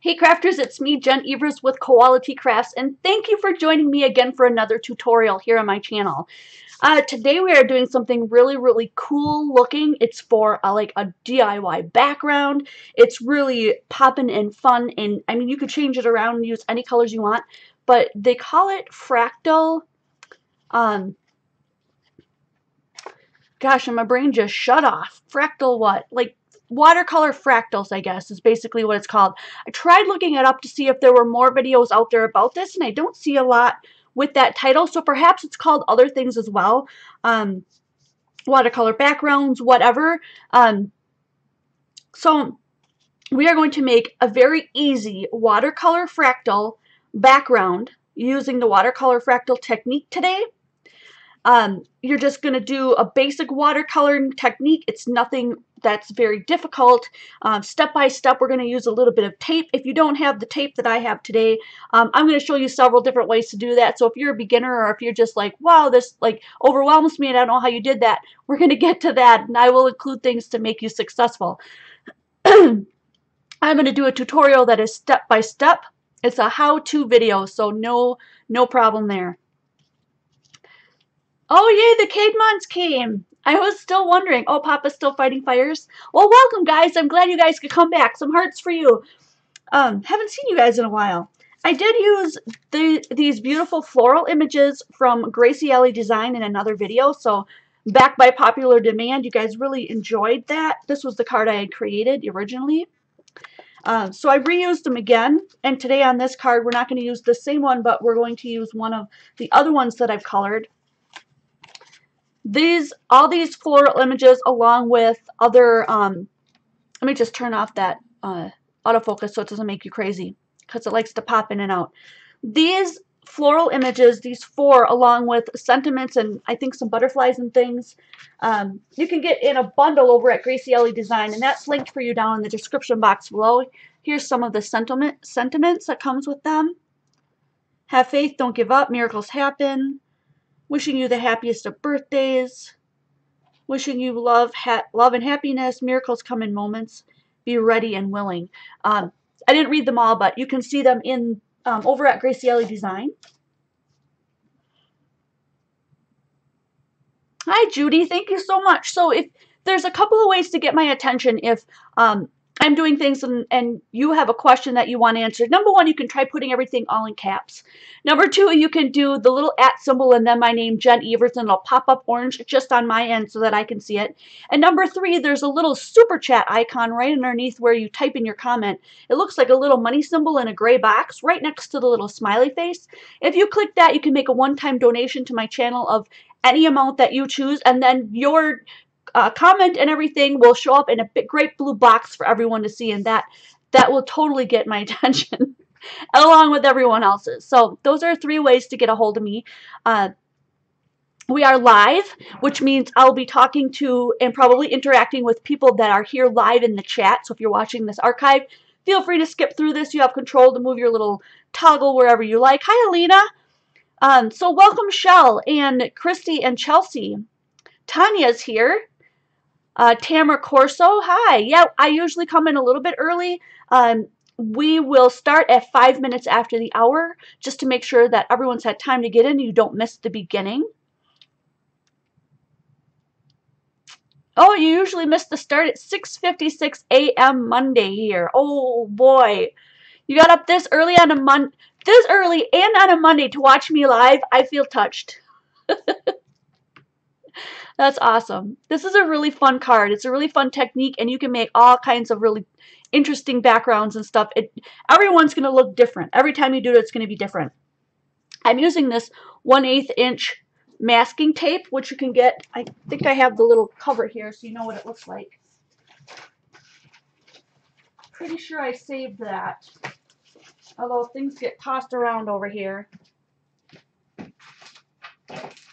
Hey crafters, it's me, Jen Evers with Quality Crafts, and thank you for joining me again for another tutorial here on my channel. Today we are doing something really cool looking. It's for like a DIY background. It's really poppin' and fun, and I mean you could change it around and use any colors you want, but they call it fractal. Gosh, and my brain just shut off. Fractal what? Like watercolor fractals, I guess, is basically what it's called. I tried looking it up to see if there were more videos out there about this, and I don't see a lot with that title, so perhaps it's called other things as well. Watercolor backgrounds, whatever. So we are going to make a very easy watercolor fractal background using the watercolor fractal technique today. You're just going to do a basic watercoloring technique. It's nothing that's very difficult. Step by step, we're going to use a little bit of tape. If you don't have the tape that I have today, I'm going to show you several different ways to do that. So if you're a beginner or if you're just like, wow, this like overwhelms me and I don't know how you did that, we're going to get to that, and I will include things to make you successful. I'm going to do a tutorial that is step by step. It's a how-to video, so no problem there. Oh yay, the Cademons came! I was still wondering. Oh, Papa's still fighting fires? Well, welcome guys. I'm glad you guys could come back. Some hearts for you. Haven't seen you guys in a while. I did use these beautiful floral images from Gracie Ellie Design in another video, so back by popular demand, you guys really enjoyed that. This was the card I had created originally. So I reused them again, and today on this card, we're not going to use the same one, but we're going to use one of the other ones that I've colored. All these floral images along with other, let me just turn off that autofocus so it doesn't make you crazy, because it likes to pop in and out. These floral images, these four, along with sentiments and I think some butterflies and things, you can get in a bundle over at Gracie Ellie Design, and that's linked for you down in the description box below. Here's some of the sentiments that comes with them. Have faith, don't give up, miracles happen. Wishing you the happiest of birthdays. Wishing you love and happiness. Miracles come in moments. Be ready and willing. I didn't read them all, but you can see them in over at Gracie Ellie Design. Hi, Judy. Thank you so much. So if there's a couple of ways to get my attention if I'm doing things and you have a question that you want answered. Number one, you can try putting everything all in caps. Number two, you can do the little @ symbol and then my name, Jen Evers, and it'll pop up orange just on my end so that I can see it. And number three, there's a little super chat icon right underneath where you type in your comment. It looks like a little money symbol in a gray box right next to the little smiley face. If you click that, you can make a one-time donation to my channel of any amount that you choose, and then your comment and everything will show up in a big, great blue box for everyone to see, and that will totally get my attention along with everyone else's. So those are 3 ways to get a hold of me. We are live, which means I'll be talking to and probably interacting with people that are here live in the chat. So if you're watching this archive, feel free to skip through this. You have control to move your little toggle wherever you like. Hi, Alina. So welcome, Shell and Christy and Chelsea. Tanya's here. Tamara Corso, hi. Yeah, I usually come in a little bit early. We will start at 5 minutes after the hour just to make sure that everyone's had time to get in and you don't miss the beginning. Oh, you usually miss the start at 6:56 a.m. Monday here. Oh boy. You got up this early on this early and on a Monday to watch me live. I feel touched. That's awesome. This is a really fun card. It's a really fun technique, and you can make all kinds of really interesting backgrounds and stuff. Everyone's going to look different. Every time you do it, it's going to be different. I'm using this 1/8 inch masking tape, which you can get. I think I have the little cover here so you know what it looks like. Pretty sure I saved that, although things get tossed around over here.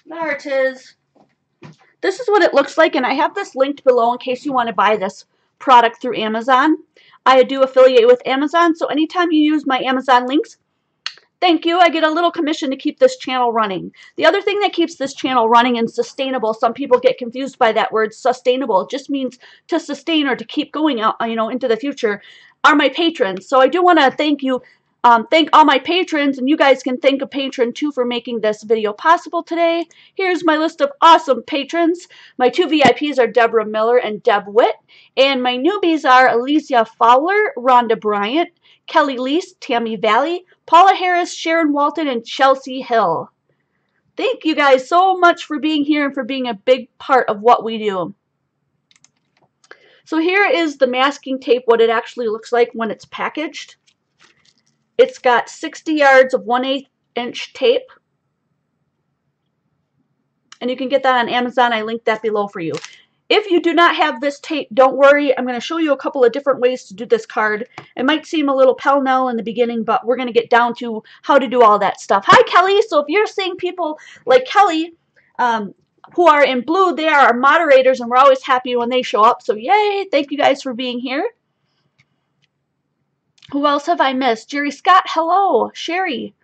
There it is. This is what it looks like, and I have this linked below in case you want to buy this product through Amazon. I do affiliate with Amazon, so anytime you use my Amazon links, thank you, I get a little commission to keep this channel running. The other thing that keeps this channel running and sustainable, some people get confused by that word sustainable. It just means to sustain or to keep going out, into the future. are my patrons. So I do want to thank you, thank all my patrons, and you guys can thank a patron too for making this video possible today. Here's my list of awesome patrons. My 2 VIPs are Deborah Miller and Deb Witt, and my newbies are Alicia Fowler, Rhonda Bryant, Kelly Lease, Tammy Valley, Paula Harris, Sharon Walton, and Chelsea Hill. Thank you guys so much for being here and for being a big part of what we do. So here is the masking tape, what it actually looks like when it's packaged. It's got 60 yards of 1/8 inch tape. And you can get that on Amazon. I linked that below for you. If you do not have this tape, don't worry. I'm going to show you a couple of different ways to do this card. It might seem a little pell-mell in the beginning, but we're going to get down to how to do all that stuff. Hi, Kelly. So if you're seeing people like Kelly, who are in blue, they are our moderators, and we're always happy when they show up. So yay, thank you guys for being here. Who else have I missed? Jerry Scott, hello. Sherry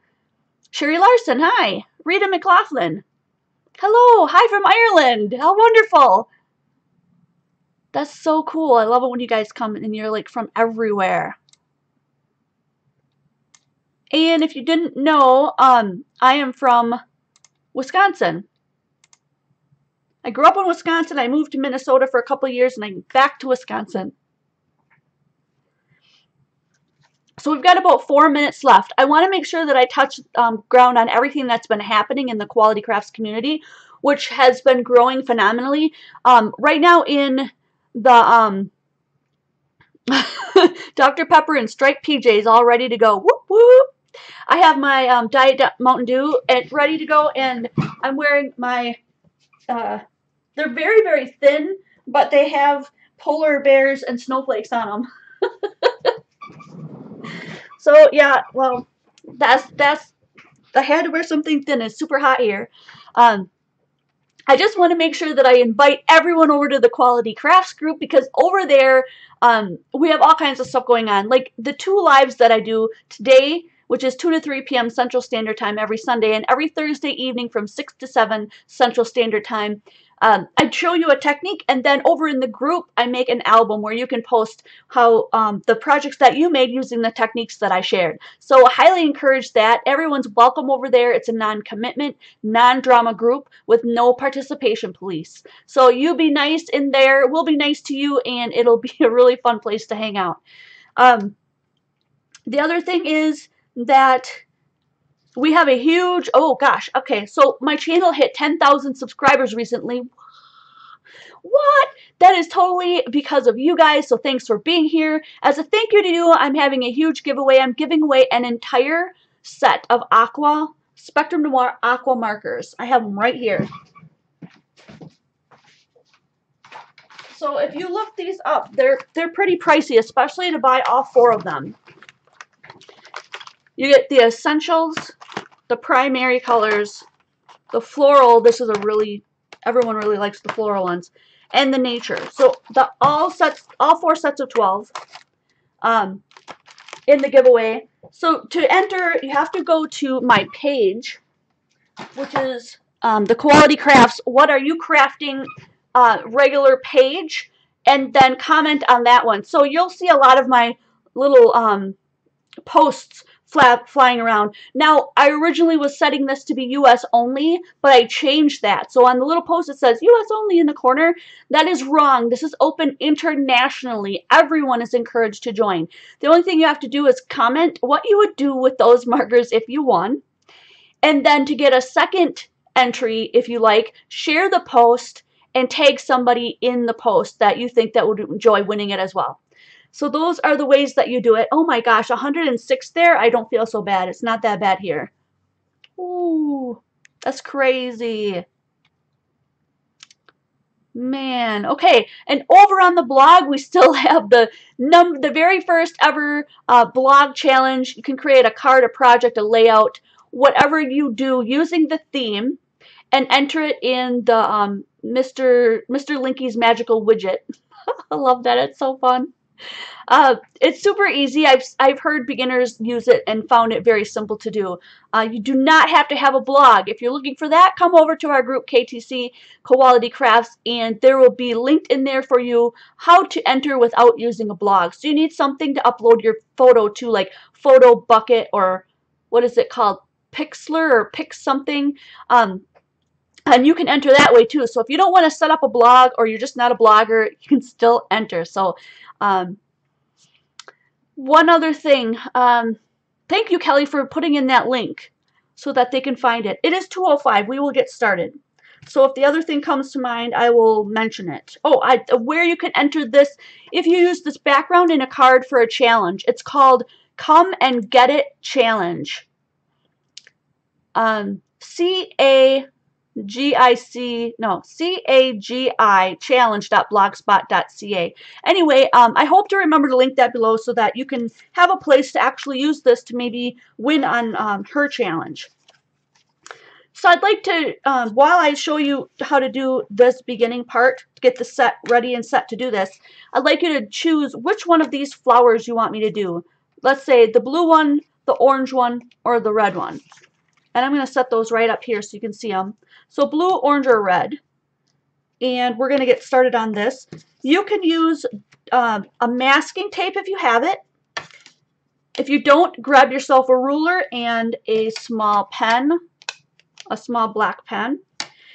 Larson, hi. Rita McLaughlin, hello. Hi from Ireland. How wonderful. That's so cool. I love it when you guys come and you're like from everywhere. And if you didn't know, I am from Wisconsin. I grew up in Wisconsin. I moved to Minnesota for a couple of years, and I'm back to Wisconsin. So we've got about 4 minutes left. I want to make sure that I touch ground on everything that's been happening in the Quality Crafts community, which has been growing phenomenally. Right now in the Dr. Pepper and striped PJs all ready to go. Whoop, whoop. I have my Diet Mountain Dew ready to go, and I'm wearing my... they're very, very thin, but they have polar bears and snowflakes on them. So yeah, well, that's I had to wear something thin. It's super hot here. I just want to make sure that I invite everyone over to the Quality Crafts group, because over there we have all kinds of stuff going on. Like the 2 lives that I do today, which is 2 to 3 p.m. Central Standard Time every Sunday, and every Thursday evening from 6 to 7 Central Standard Time. I'd show you a technique, and then over in the group, I make an album where you can post how the projects that you made using the techniques that I shared. So I highly encourage that. Everyone's welcome over there. It's a non-commitment, non-drama group with no participation police. So you be nice in there. We'll be nice to you, and it'll be a really fun place to hang out. The other thing is that we have a huge, oh gosh, okay, so my channel hit 10,000 subscribers recently. What? That is totally because of you guys, so thanks for being here. As a thank you to you, I'm having a huge giveaway. I'm giving away an entire set of Aqua, Spectrum Noir Aqua markers. I have them right here. So if you look these up, they're pretty pricey, especially to buy all 4 of them. You get the essentials, the primary colors, the floral. This is a really, everyone really likes the floral ones, and the nature. So the all 4 sets of 12 in the giveaway. So to enter, you have to go to my page, which is the Quality Crafts What Are You Crafting regular page, and then comment on that one. So you'll see a lot of my little posts flying around. Now, I originally was setting this to be US only, but I changed that. So on the little post it says US only in the corner. That is wrong. This is open internationally. Everyone is encouraged to join. The only thing you have to do is comment what you would do with those markers if you won. And then to get a second entry, if you like, share the post and tag somebody in the post that you think that would enjoy winning it as well. So those are the ways that you do it. Oh my gosh, 106 there. I don't feel so bad. It's not that bad here. Ooh, that's crazy. Man, okay. And over on the blog, we still have the very first ever blog challenge. You can create a card, a project, a layout, whatever you do using the theme, and enter it in the Mr. Linky's magical widget. I love that. It's so fun. It's super easy. I've heard beginners use it and found it very simple to do. You do not have to have a blog. If you're looking for that, come over to our group KTC Quality Crafts, and there will be linked in there for you how to enter without using a blog. So you need something to upload your photo to, like Photo Bucket, or what is it called, Pixlr or Pix something. And you can enter that way too. So if you don't want to set up a blog, or you're just not a blogger, you can still enter. So one other thing, thank you, Kelly, for putting in that link so that they can find it. It is 2:05. We will get started. So if the other thing comes to mind, I will mention it. Oh, where you can enter this, if you use this background in a card for a challenge. It's called Come and Get It Challenge. CAGI challenge.blogspot.ca. Anyway, I hope to remember to link that below so that you can have a place to actually use this to maybe win on her challenge. So I'd like to, while I show you how to do this beginning part, to get the set ready and set to do this, I'd like you to choose which one of these flowers you want me to do. Let's say the blue one, the orange one, or the red one. And I'm going to set those right up here so you can see them. So blue, orange, or red. And we're going to get started on this. You can use a masking tape if you have it. If you don't, grab yourself a ruler and a small pen, a small black pen.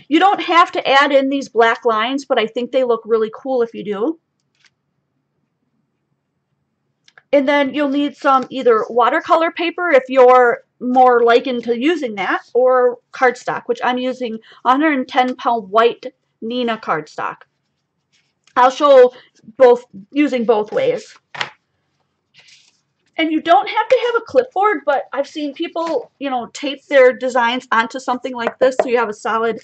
You don't have to add in these black lines, but I think they look really cool if you do. And then you'll need some either watercolor paper if you're more likened to using that, or cardstock, which I'm using 110-pound white Nina cardstock. I'll show using both ways. And you don't have to have a clipboard, but I've seen people, tape their designs onto something like this so you have a solid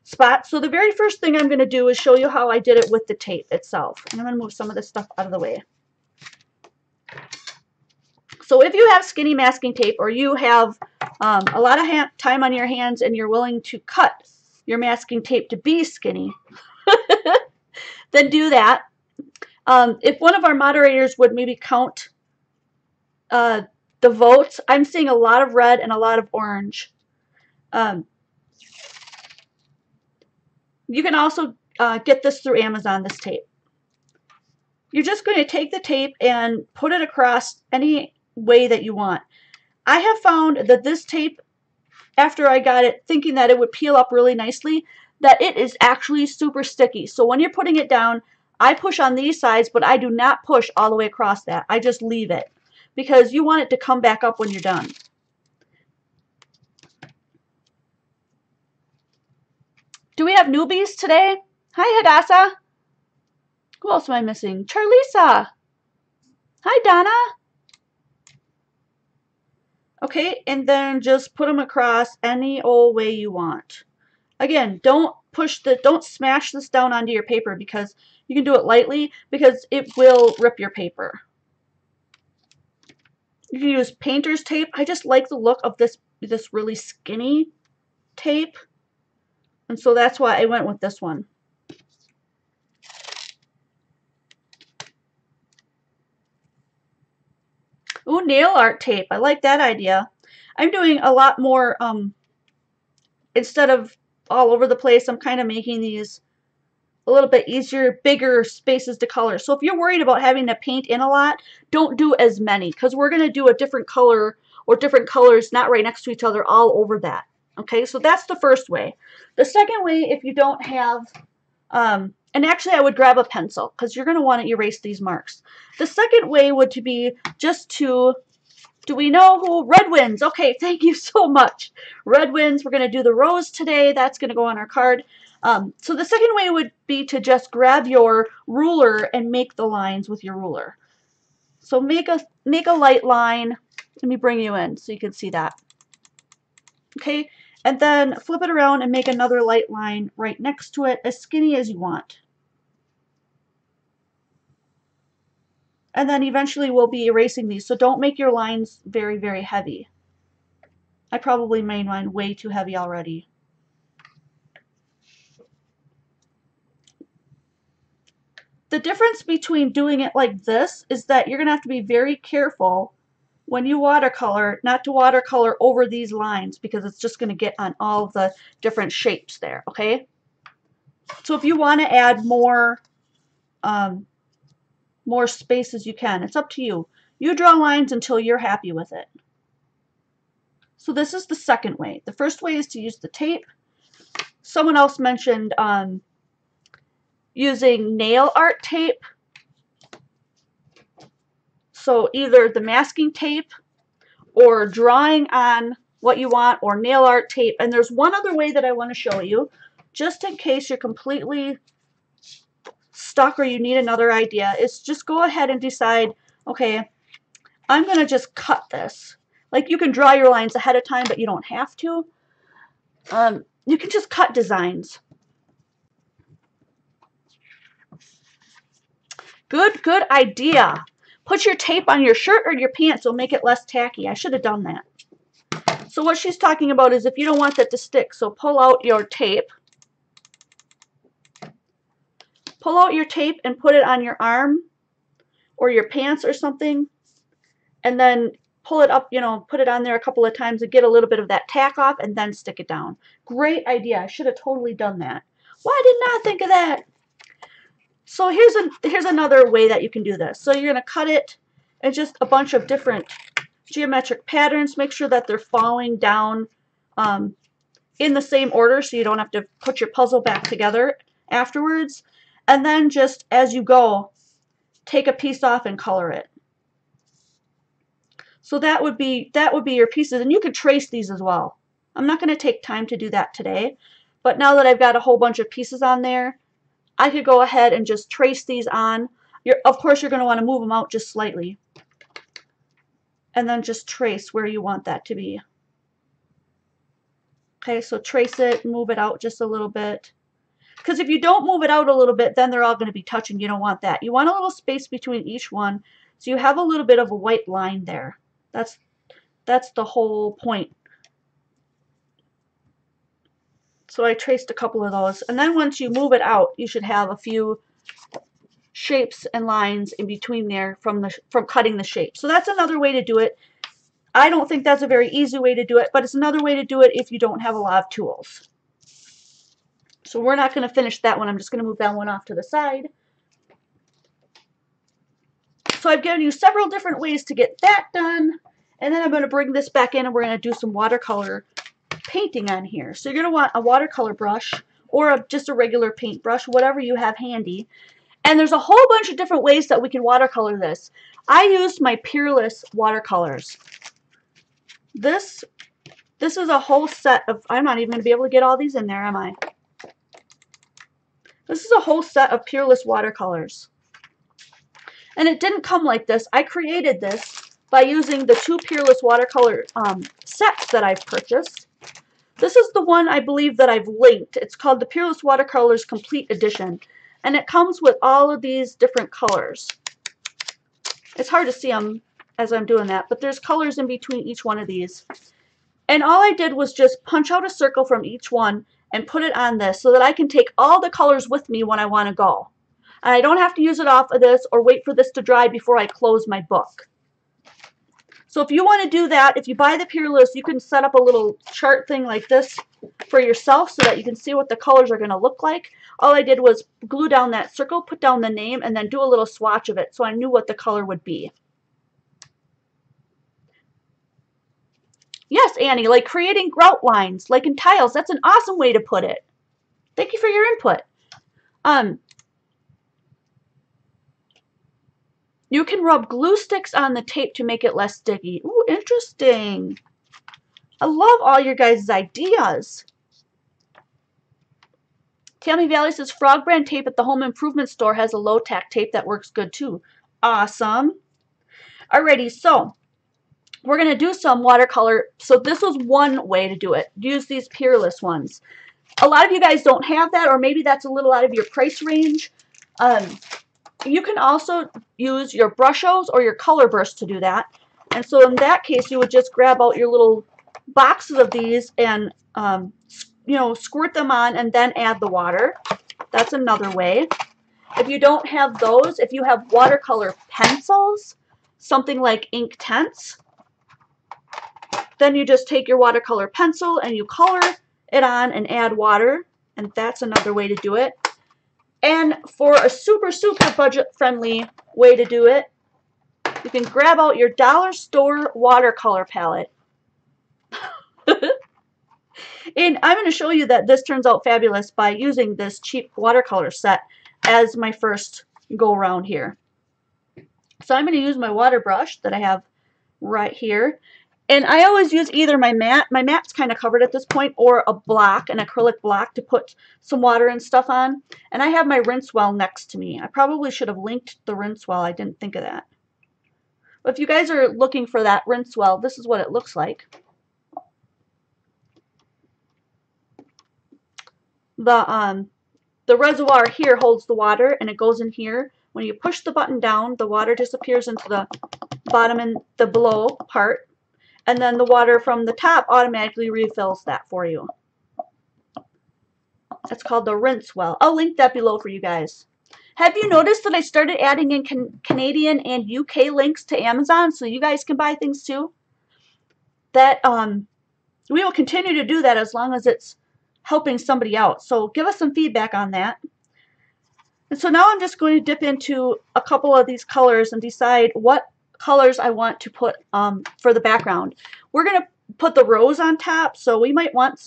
spot. So the very first thing I'm going to do is show you how I did it with the tape itself. And I'm going to move some of this stuff out of the way. So if you have skinny masking tape, or you have a lot of time on your hands and you're willing to cut your masking tape to be skinny, then do that. If one of our moderators would maybe count the votes, I'm seeing a lot of red and a lot of orange. You can also get this through Amazon, this tape. You're just going to take the tape and put it across any way that you want. I have found that this tape, after I got it thinking that it would peel up really nicely, that it is actually super sticky. So when you're putting it down, I push on these sides, but I do not push all the way across that. I just leave it because you want it to come back up when you're done. Do we have newbies today? Hi, Hadassah. Who else am I missing? Charlisa. Hi, Donna. Okay, and then just put them across any old way you want. Again, don't smash this down onto your paper, because you can do it lightly, because it will rip your paper. You can use painter's tape. I just like the look of this really skinny tape, and so that's why I went with this one. Ooh, nail art tape. I like that idea. I'm doing a lot more, instead of all over the place, I'm kind of making these a little bit easier, bigger spaces to color. So if you're worried about having to paint in a lot, don't do as many, because we're going to do a different color or different colors not right next to each other all over that. Okay, so that's the first way. The second way, if you don't have, and actually I would grab a pencil, because you're going to want to erase these marks. The second way would to be just to, do we know who? Red Winds. Okay, thank you so much. Red Winds, we're going to do the rose today. That's going to go on our card. So the second way would be to just grab your ruler and make the lines with your ruler. So make a light line. Let me bring you in so you can see that. Okay, and then flip it around and make another light line right next to it, as skinny as you want. And then eventually we'll be erasing these, so don't make your lines very, very heavy. I probably made mine way too heavy already. The difference between doing it like this is that you're going to have to be very careful when you watercolor not to watercolor over these lines, because it's just going to get on all of the different shapes there, okay? So if you want to add more spaces, you can. It's up to you. You draw lines until you're happy with it. So this is the second way. The first way is to use the tape. Someone else mentioned using nail art tape. So either the masking tape or drawing on what you want, or nail art tape. And there's one other way that I want to show you, just in case you're completely stuck or you need another idea, is just go ahead and decide, okay, I'm going to just cut this. Like, you can draw your lines ahead of time, but you don't have to. You can just cut designs. Good idea. Put your tape on your shirt or your pants. It'll make it less tacky. I should have done that. So what she's talking about is if you don't want that to stick, so pull out your tape. Pull out your tape and put it on your arm or your pants or something, and then pull it up, you know, put it on there a couple of times and get a little bit of that tack off, and then stick it down. Great idea. I should have totally done that. Why did not think of that? So here's another way that you can do this. So you're going to cut it in just a bunch of different geometric patterns. Make sure that they're falling down in the same order, so you don't have to put your puzzle back together afterwards. And then just as you go, take a piece off and color it. So that would be your pieces, and you could trace these as well. I'm not going to take time to do that today, but now that I've got a whole bunch of pieces on there, I could go ahead and just trace these on. Of course, you're going to want to move them out just slightly, and then just trace where you want that to be. Okay, so trace it, move it out just a little bit. Because if you don't move it out a little bit, then they're all going to be touching. You don't want that. You want a little space between each one, so you have a little bit of a white line there. That's the whole point. So I traced a couple of those, and then once you move it out, you should have a few shapes and lines in between there from cutting the shape. So that's another way to do it. I don't think that's a very easy way to do it, but it's another way to do it if you don't have a lot of tools. So we're not going to finish that one. I'm just going to move that one off to the side. So I've given you several different ways to get that done, and then I'm going to bring this back in and we're going to do some watercolor painting on here. So you're going to want a watercolor brush or just a regular paintbrush, whatever you have handy. And there's a whole bunch of different ways that we can watercolor this. I used my Peerless watercolors. This is a whole set of, I'm not even going to be able to get all these in there, am I? This is a whole set of Peerless watercolors. And it didn't come like this. I created this by using the 2 Peerless watercolor sets that I've purchased. This is the one I believe that I've linked. It's called the Peerless Watercolors Complete Edition. And it comes with all of these different colors. It's hard to see them as I'm doing that, but there's colors in between each one of these. And all I did was just punch out a circle from each one and put it on this so that I can take all the colors with me when I want to go. And I don't have to use it off of this or wait for this to dry before I close my book. So if you want to do that, if you buy the Peerless, you can set up a little chart thing like this for yourself so that you can see what the colors are going to look like. All I did was glue down that circle, put down the name, and then do a little swatch of it so I knew what the color would be. Yes, Annie, like creating grout lines, like in tiles. That's an awesome way to put it. Thank you for your input. You can rub glue sticks on the tape to make it less sticky. Ooh, interesting. I love all your guys' ideas. Tammy Valley says Frog brand tape at the home improvement store has a low tack tape that works good too. Awesome. Alrighty, so we're going to do some watercolor. So this was one way to do it. Use these Peerless ones. A lot of you guys don't have that, or maybe that's a little out of your price range. You can also use your Brushos or your Color Burst to do that. And so in that case, you would just grab out your little boxes of these and, you know, squirt them on and then add the water. That's another way. If you don't have those, if you have watercolor pencils, something like Inktense, then you just take your watercolor pencil and you color it on and add water, and that's another way to do it. And for a super, super budget-friendly way to do it, you can grab out your dollar store watercolor palette. And I'm going to show you that this turns out fabulous by using this cheap watercolor set as my first go around here. So I'm going to use my water brush that I have right here. And I always use either my mat. My mat's kind of covered at this point, or a block, an acrylic block to put some water and stuff on. And I have my rinse well next to me. I probably should have linked the rinse well. I didn't think of that. But if you guys are looking for that rinse well, this is what it looks like. The reservoir here holds the water, and it goes in here. When you push the button down, the water disappears into the bottom and the below part, and then the water from the top automatically refills that for you. That's called the rinse well. I'll link that below for you guys. Have you noticed that I started adding in Canadian and UK links to Amazon so you guys can buy things too? That we will continue to do that as long as it's helping somebody out. So give us some feedback on that. And so now I'm just going to dip into a couple of these colors and decide what colors I want to put for the background. We're going to put the rose on top, so we might want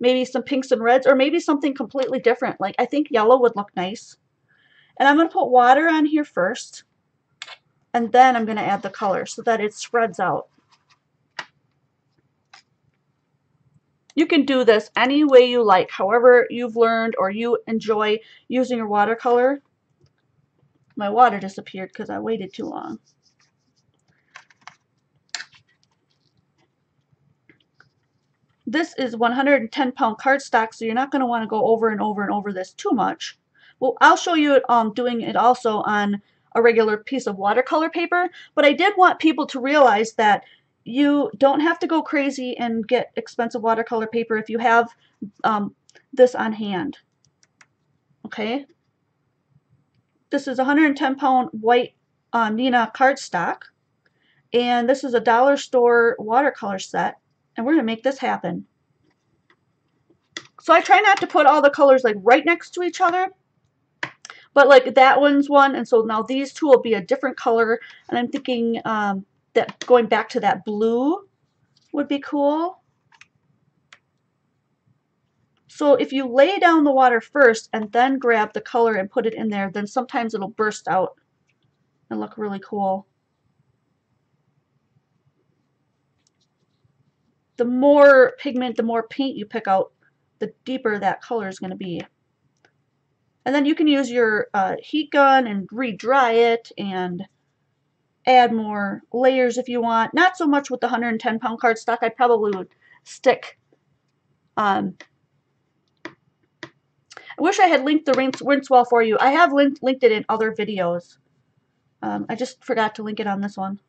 maybe some pinks and reds, or maybe something completely different. Like, I think yellow would look nice. And I'm going to put water on here first, and then I'm going to add the color so that it spreads out. You can do this any way you like, however you've learned or you enjoy using your watercolor. My water disappeared because I waited too long. This is 110-pound cardstock, so you're not going to want to go over and over and over this too much. Well, I'll show you doing it also on a regular piece of watercolor paper, but I did want people to realize that you don't have to go crazy and get expensive watercolor paper if you have this on hand. Okay? This is 110-pound white Nina cardstock, and this is a dollar store watercolor set, and we're going to make this happen. So I try not to put all the colors like right next to each other, but like that one's one, and so now these two will be a different color, and I'm thinking that going back to that blue would be cool. So if you lay down the water first and then grab the color and put it in there, then sometimes it'll burst out and look really cool. The more pigment, the more paint you pick out, the deeper that color is going to be. And then you can use your heat gun and re-dry it and add more layers if you want. Not so much with the 110-pound cardstock. I probably would stick. I wish I had linked the rinse well for you. I have linked it in other videos. I just forgot to link it on this one.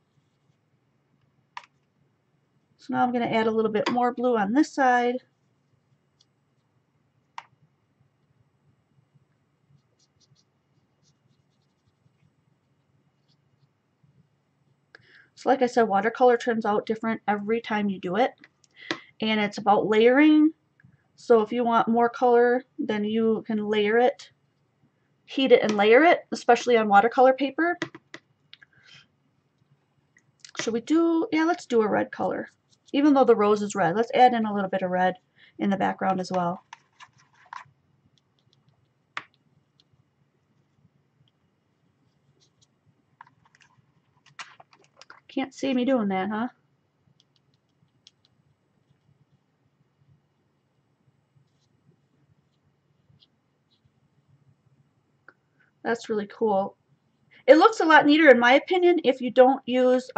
So now I'm going to add a little bit more blue on this side. So like I said, watercolor turns out different every time you do it. And it's about layering. So if you want more color, then you can layer it, heat it and layer it, especially on watercolor paper. Should we do, yeah, let's do a red color. Even though the rose is red, let's add in a little bit of red in the background as well. Can't see me doing that, huh? That's really cool. It looks a lot neater in my opinion if you don't use,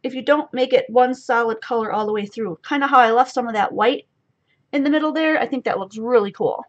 if you don't make it one solid color all the way through. Kind of how I left some of that white in the middle there. I think that looks really cool.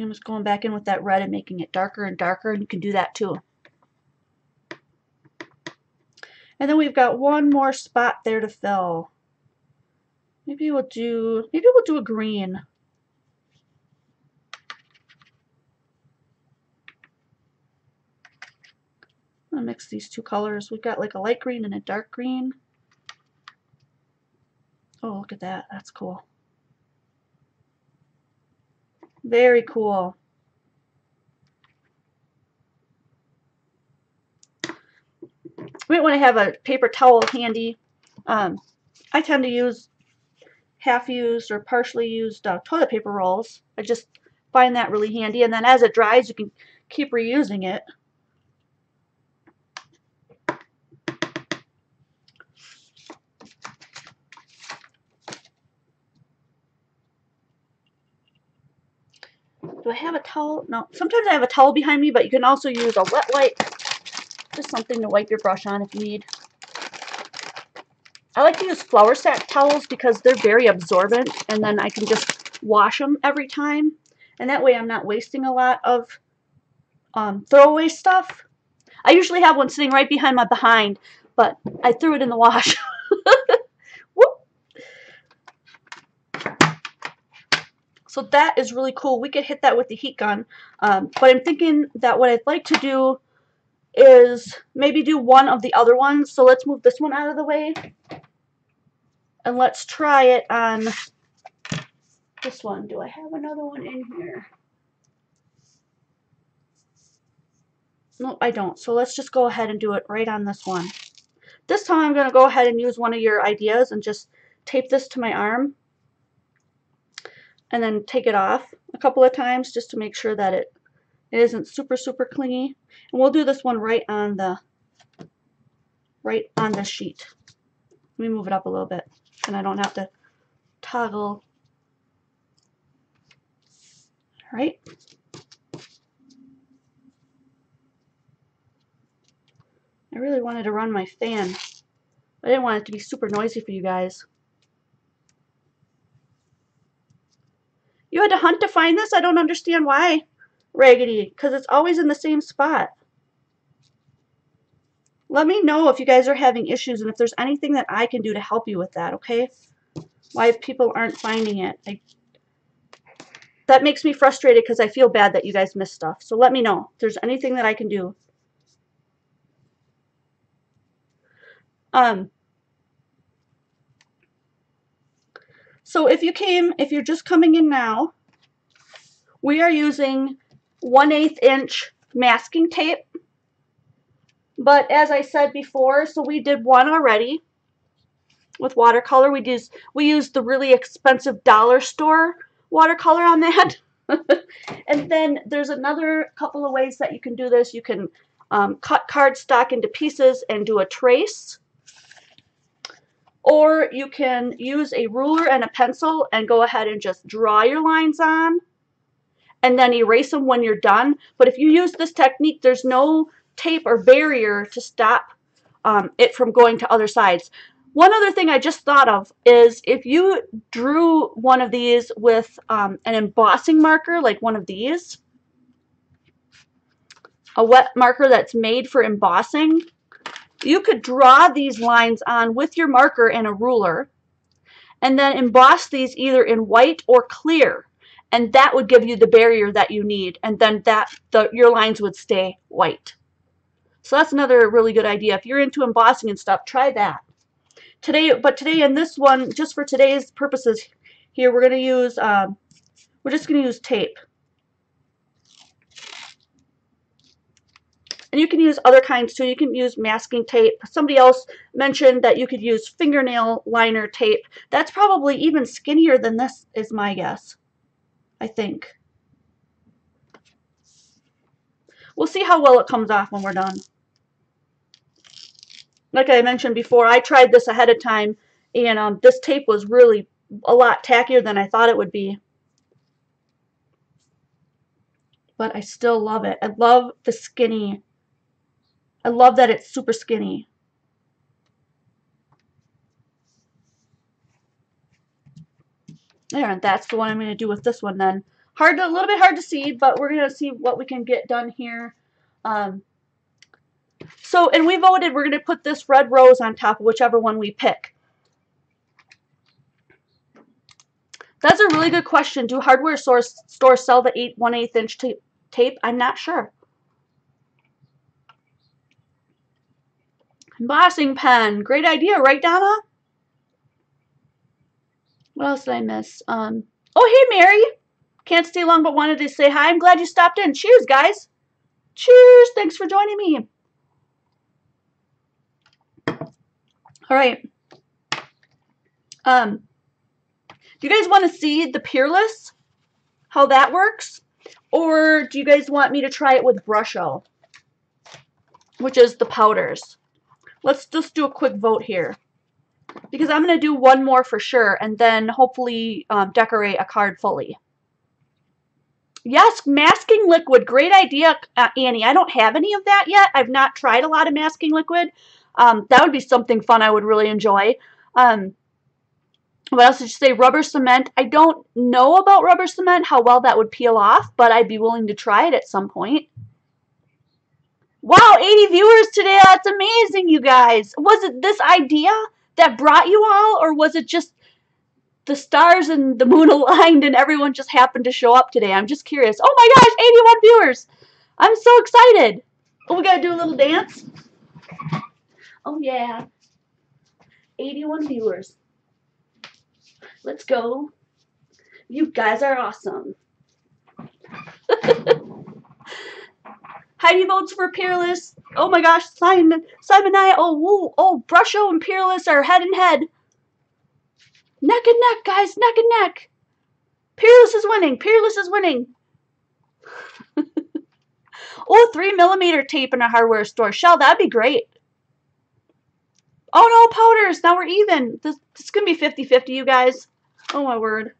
I'm just going back in with that red and making it darker and darker, and you can do that too. And then we've got one more spot there to fill. Maybe we'll do a green. I'm gonna mix these two colors. We've got like a light green and a dark green. Oh, look at that. That's cool. Very cool. You might want to have a paper towel handy. I tend to use half-used or partially used toilet paper rolls. I just find that really handy, and then as it dries you can keep reusing it. Do I have a towel? No. Sometimes I have a towel behind me, but you can also use a wet wipe. Just something to wipe your brush on if you need. I like to use flour sack towels because they're very absorbent, and then I can just wash them every time. And that way I'm not wasting a lot of throwaway stuff. I usually have one sitting right behind my behind, but I threw it in the wash. Whoop. So that is really cool. We could hit that with the heat gun, but I'm thinking that what I'd like to do is maybe do one of the other ones. So let's move this one out of the way, and let's try it on this one. Do I have another one in here? No, I don't. So let's just go ahead and do it right on this one. This time I'm going to go ahead and use one of your ideas and just tape this to my arm and then take it off a couple of times just to make sure that it isn't super clingy. And we'll do this one right on the sheet. Let me move it up a little bit and I don't have to toggle. All right. I really wanted to run my fan. I didn't want it to be super noisy for you guys. You had to hunt to find this? I don't understand why, Raggedy, because it's always in the same spot. Let me know if you guys are having issues and if there's anything that I can do to help you with that, okay? Why people aren't finding it. That makes me frustrated because I feel bad that you guys miss stuff. So let me know if there's anything that I can do. So if you're just coming in now, we are using 1/8 inch masking tape. But as I said before, so we did one already with watercolor. We used the really expensive dollar store watercolor on that. And then there's another couple of ways that you can do this. You can cut cardstock into pieces and do a trace. Or you can use a ruler and a pencil and go ahead and just draw your lines on and then erase them when you're done. But if you use this technique, there's no tape or barrier to stop it from going to other sides. One other thing I just thought of is if you drew one of these with an embossing marker, like one of these, a wet marker that's made for embossing, you could draw these lines on with your marker and a ruler and then emboss these either in white or clear, and that would give you the barrier that you need, and then your lines would stay white. So that's another really good idea. If you're into embossing and stuff, try that. Today in this one, just for today's purposes here, we're just going to use tape. And you can use other kinds too. You can use masking tape. Somebody else mentioned that you could use fingernail liner tape. That's probably even skinnier than this, is my guess, I think. We'll see how well it comes off when we're done. Like I mentioned before, I tried this ahead of time, and this tape was really a lot tackier than I thought it would be. But I still love it. I love the skinny. I love that it's super skinny. There, and that's the one I'm going to do with this one then. A little bit hard to see, but we're gonna see what we can get done here. So, and we voted we're gonna put this red rose on top of whichever one we pick. That's a really good question. Do hardware stores sell the 1/8 inch tape? I'm not sure. Embossing pen. Great idea, right, Donna? What else did I miss? Oh, hey, Mary. Can't stay long, but wanted to say hi. I'm glad you stopped in. Cheers, guys. Cheers. Thanks for joining me. All right. Do you guys want to see the Peerless? How that works? Or do you guys want me to try it with Brusho, which is the powders? Let's just do a quick vote here, because I'm going to do one more for sure, and then hopefully decorate a card fully. Yes, masking liquid. Great idea, Annie. I don't have any of that yet. I've not tried a lot of masking liquid. That would be something fun I would really enjoy. What else did you say? Rubber cement. I don't know about rubber cement, how well that would peel off, but I'd be willing to try it at some point. Wow, 80 viewers today. That's amazing, you guys. Was it this idea that brought you all, or was it just the stars and the moon aligned and everyone just happened to show up today? I'm just curious. Oh my gosh, 81 viewers. I'm so excited. Oh, we got to do a little dance? Oh, yeah. 81 viewers. Let's go. You guys are awesome. Heidi votes for Peerless. Oh my gosh, Simon and I. Oh, Brusho and Peerless are head and head. Neck and neck, guys. Neck and neck. Peerless is winning. Peerless is winning. Oh, 3mm tape in a hardware store. Shell, that'd be great. Oh no, powders. Now we're even. This is going to be 50-50, you guys. Oh my word.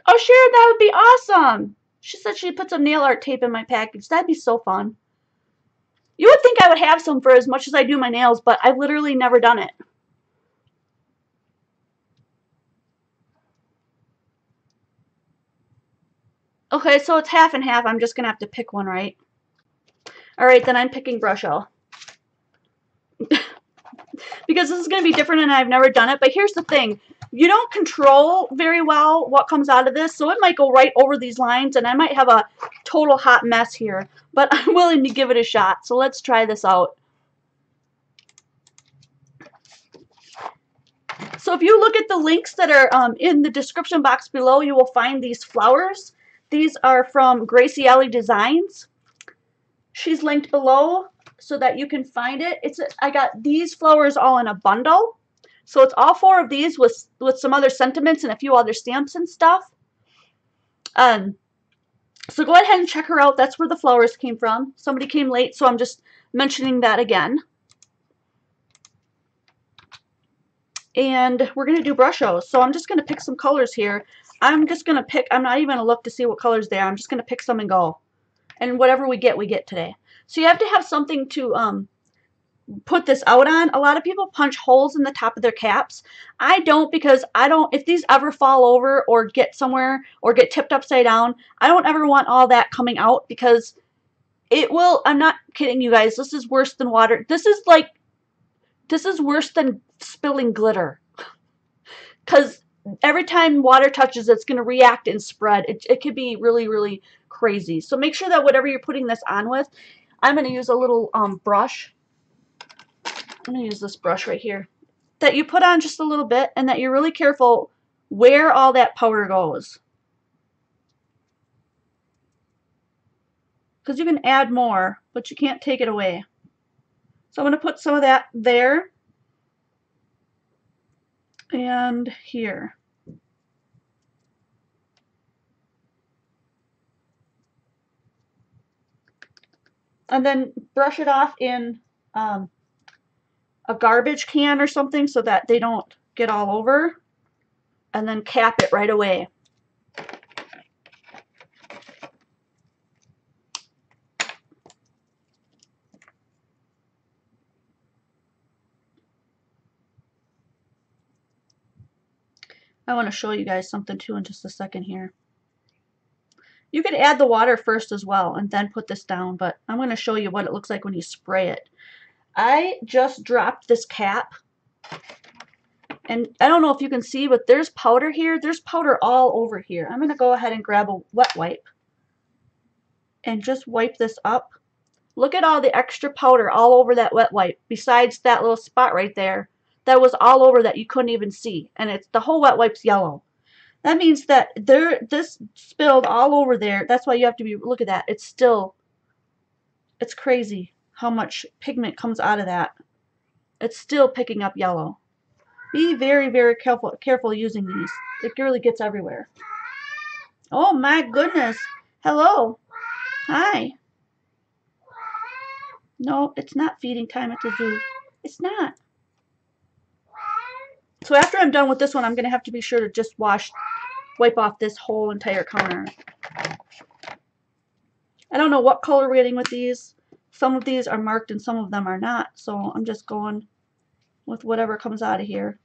Oh, Sharon, that would be awesome. She said she'd put some nail art tape in my package. That'd be so fun. You would think I would have some for as much as I do my nails, but I've literally never done it. Okay, so it's half and half. I'm just going to have to pick one, right? All right, then I'm picking Brusho. Because this is going to be different and I've never done it. But here's the thing. You don't control very well what comes out of this, so it might go right over these lines, and I might have a total hot mess here. But I'm willing to give it a shot, so let's try this out. So if you look at the links that are in the description box below, you will find these flowers. These are from Gracie Designs. She's linked below so that you can find it. I got these flowers all in a bundle. So it's all 4 of these with some other sentiments and a few other stamps and stuff. So go ahead and check her out. That's where the flowers came from. Somebody came late, so I'm just mentioning that again. And we're going to do Brusho. So I'm just going to pick some colors here. I'm just going to pick, I'm not even going to look to see what colors they are. I'm just going to pick some and go. And whatever we get today. So you have to have something to put this out on. A lot of people punch holes in the top of their caps. I don't, because if these ever fall over or get somewhere or get tipped upside down, I don't ever want all that coming out, because it will, I'm not kidding you guys, this is worse than water. This is worse than spilling glitter. Because every time water touches it, it's going to react and spread. It could be really, really crazy. So make sure that whatever you're putting this on with, I'm going to use a little brush. I'm going to use this brush right here, that you put on just a little bit, and that you're really careful where all that powder goes. Because you can add more, but you can't take it away. So I'm going to put some of that there and here. And then brush it off in a garbage can or something so that they don't get all over. And then cap it right away. I want to show you guys something too in just a second here. You could add the water first as well and then put this down, but I'm going to show you what it looks like when you spray it. I just dropped this cap, and I don't know if you can see, but there's powder here. There's powder all over here. I'm going to go ahead and grab a wet wipe and just wipe this up. Look at all the extra powder all over that wet wipe, besides that little spot right there that was all over that you couldn't even see, and it's the whole wet wipe's yellow. That means that this spilled all over there. That's why you have to be, look at that. It's still, it's crazy how much pigment comes out of that. It's still picking up yellow. Be very, very careful using these. It really gets everywhere. Oh my goodness. Hello. Hi. No, it's not feeding time at the zoo. It's not. So after I'm done with this one, I'm going to have to be sure to just wipe off this whole entire counter. I don't know what color we're getting with these. Some of these are marked and some of them are not. So I'm just going with whatever comes out of here.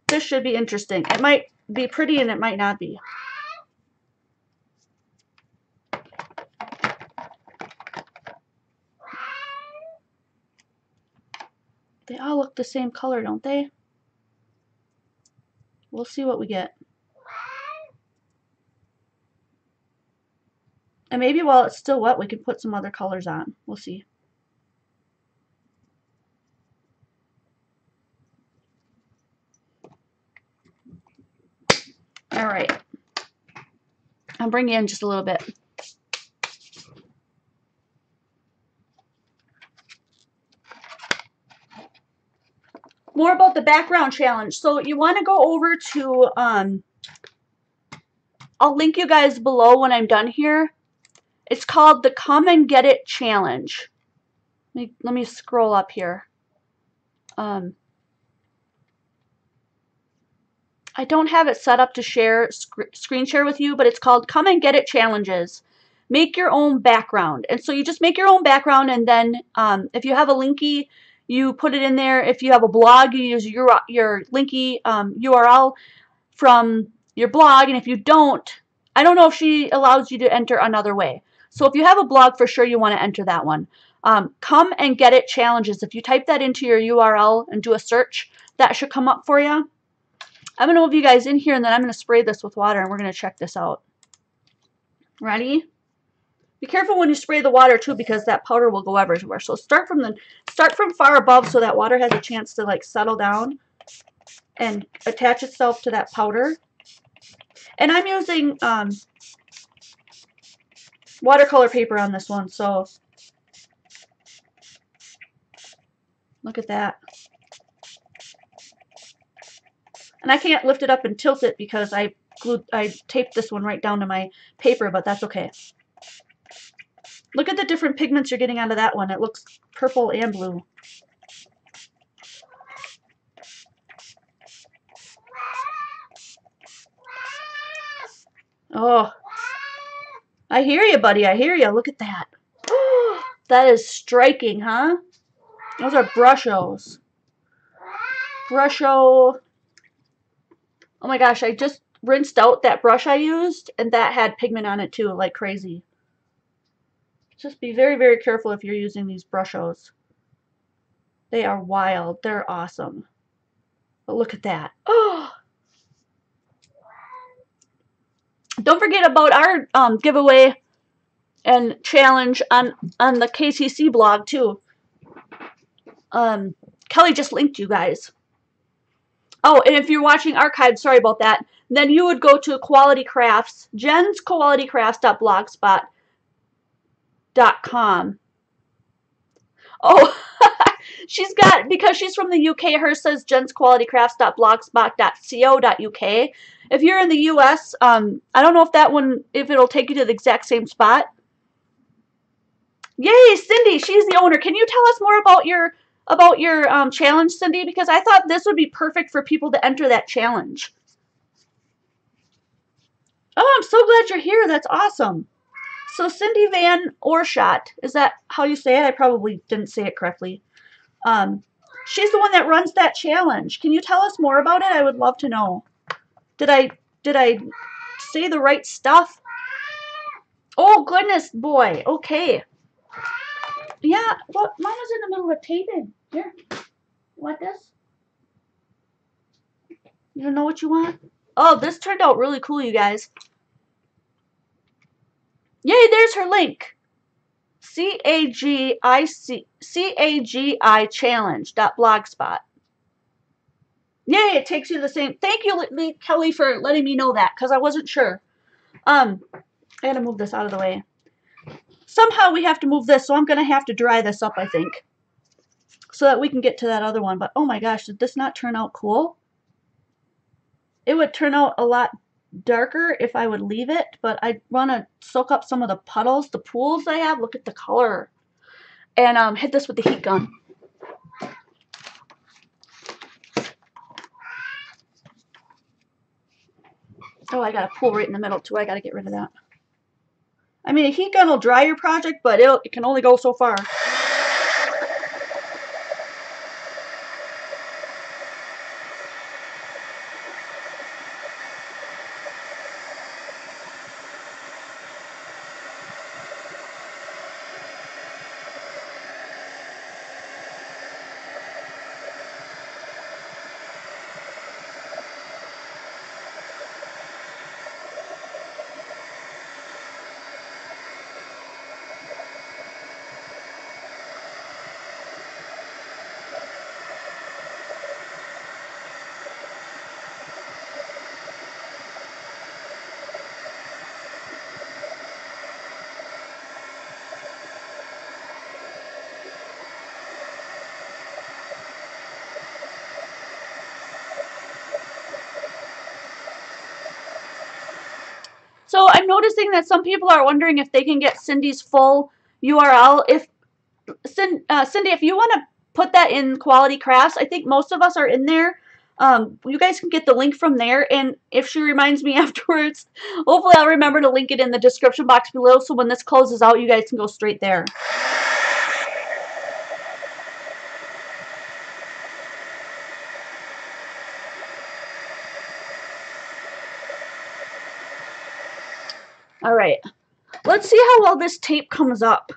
This should be interesting. It might be pretty and it might not be. They all look the same color, don't they? We'll see what we get. And maybe while it's still wet, we can put some other colors on. We'll see. All right. I'll bring you in just a little bit. More about the background challenge. So you want to go over to, I'll link you guys below when I'm done here. It's called the Come and Get It Challenge. Let me scroll up here. I don't have it set up to share screen share with you, but it's called Come and Get It Challenges. Make your own background. And so you just make your own background, and then if you have a Linky, you put it in there. If you have a blog, you use your Linky URL from your blog. And if you don't, I don't know if she allows you to enter another way. So if you have a blog, for sure you want to enter that one. Come and Get It Challenges. If you type that into your URL and do a search, that should come up for you. I'm going to move you guys in here, and then I'm going to spray this with water, and we're going to check this out. Ready? Be careful when you spray the water too, because that powder will go everywhere. So start from far above so that water has a chance to like settle down and attach itself to that powder. And I'm using watercolor paper on this one, so look at that. And I can't lift it up and tilt it because I taped this one right down to my paper, but that's okay. Look at the different pigments you're getting out of that one. It looks purple and blue. Oh, I hear you, buddy. I hear you. Look at that. That is striking, huh? Those are brushos. Brusho. Oh my gosh, I just rinsed out that brush I used, and that had pigment on it too, like crazy. Just be very, very careful if you're using these brushos. They are wild. They're awesome. But look at that. Oh! Don't forget about our giveaway and challenge on the KCC blog too. Kelly just linked you guys. Oh, and if you're watching archived, sorry about that, then you would go to Quality Crafts, jensqualitycrafts.blogspot.com. Oh, she's got, because she's from the UK, hers says jensqualitycrafts.blogspot.co.uk. If you're in the US, I don't know if that one, if it'll take you to the exact same spot. Yay, Cindy, she's the owner. Can you tell us more about your challenge, Cindy? Because I thought this would be perfect for people to enter that challenge. Oh, I'm so glad you're here. That's awesome. So Cindy Van Oorschot, is that how you say it? I probably didn't say it correctly. She's the one that runs that challenge. Can you tell us more about it? I would love to know. Did I say the right stuff? Oh goodness, boy. Okay. Yeah. Well, Mama's in the middle of taping. Here. You want this? You don't know what you want? Oh, this turned out really cool, you guys. Yay! There's her link. CAGI challenge.blogspot. Yay, it takes you to the same. Thank you, Kelly, for letting me know that, because I wasn't sure. I gotta move this out of the way. Somehow we have to move this, so I'm gonna have to dry this up, I think, so that we can get to that other one. But oh my gosh, did this not turn out cool? It would turn out a lot darker if I would leave it, but I want to soak up some of the puddles, the pools I have. Look at the color. And hit this with the heat gun. Oh, I got a pool right in the middle too. I got to get rid of that. I mean, a heat gun will dry your project, but it can only go so far. So I'm noticing that some people are wondering if they can get Cindy's full URL. If Cindy, if you want to put that in Quality Crafts, I think most of us are in there. You guys can get the link from there, and if she reminds me afterwards, hopefully I'll remember to link it in the description box below, so when this closes out, you guys can go straight there. All right, let's see how well this tape comes up.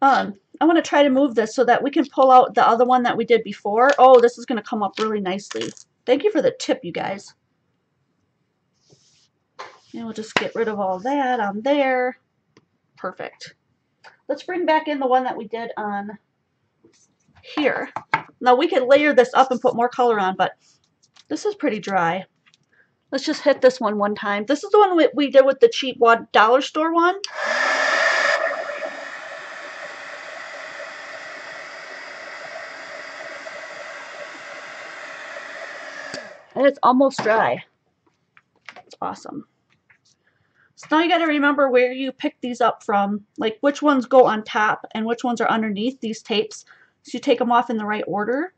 I want to try to move this so that we can pull out the other one that we did before. Oh, this is going to come up really nicely. Thank you for the tip, you guys. And we'll just get rid of all that on there. Perfect. Let's bring back in the one that we did on here. Now we could layer this up and put more color on, but this is pretty dry. Let's just hit this one time. This is the one we did with the cheap dollar store one. And it's almost dry. It's awesome. So now you got to remember where you pick these up from, like which ones go on top and which ones are underneath these tapes. So you take them off in the right order.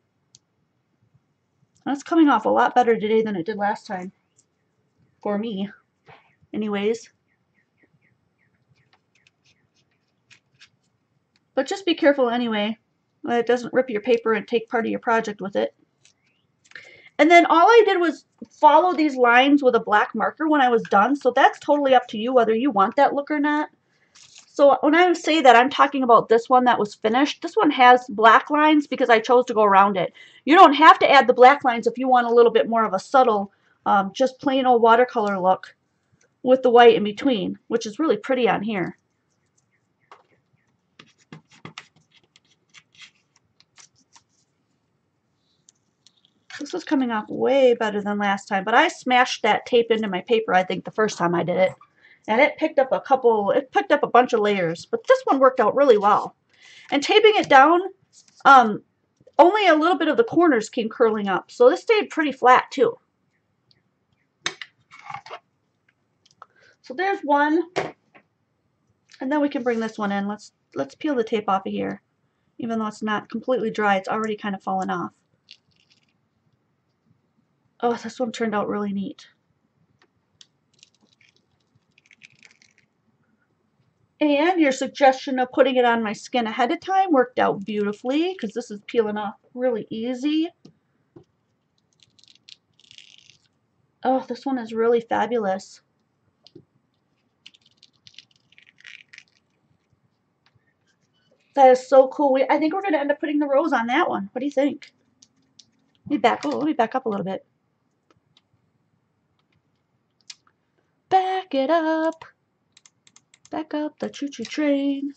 That's coming off a lot better today than it did last time. For me, anyways. But just be careful anyway, that it doesn't rip your paper and take part of your project with it. And then all I did was follow these lines with a black marker when I was done, so that's totally up to you whether you want that look or not. So when I say that, I'm talking about this one that was finished. This one has black lines because I chose to go around it. You don't have to add the black lines if you want a little bit more of a subtle, just plain old watercolor look with the white in between, which is really pretty on here. This is coming off way better than last time, but I smashed that tape into my paper, I think, the first time I did it. And it picked up a bunch of layers, but this one worked out really well. And taping it down, only a little bit of the corners came curling up, so this stayed pretty flat too. So there's one, and then we can bring this one in. Let's peel the tape off of here. Even though it's not completely dry, it's already kind of fallen off. Oh, this one turned out really neat. And your suggestion of putting it on my skin ahead of time worked out beautifully because this is peeling off really easy. Oh, this one is really fabulous. That is so cool. I think we're going to end up putting the rose on that one. What do you think? Let me back up a little bit. Back it up. Back up the choo-choo train.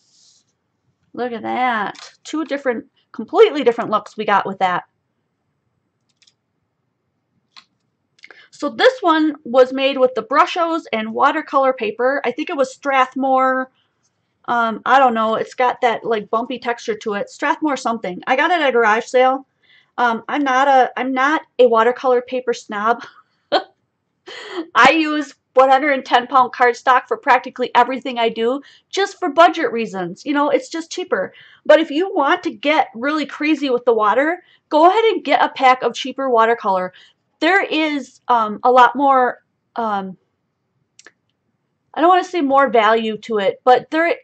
Look at that. Two different, completely different looks we got with that. So this one was made with the Brushos and watercolor paper. I think it was Strathmore. I don't know. It's got that like bumpy texture to it. Strathmore something. I got it at a garage sale. I'm not a watercolor paper snob. I use 110-pound cardstock for practically everything I do, just for budget reasons. You know, it's just cheaper. But if you want to get really crazy with the water, go ahead and get a pack of cheaper watercolor. There is a lot more, I don't want to say more value to it, but there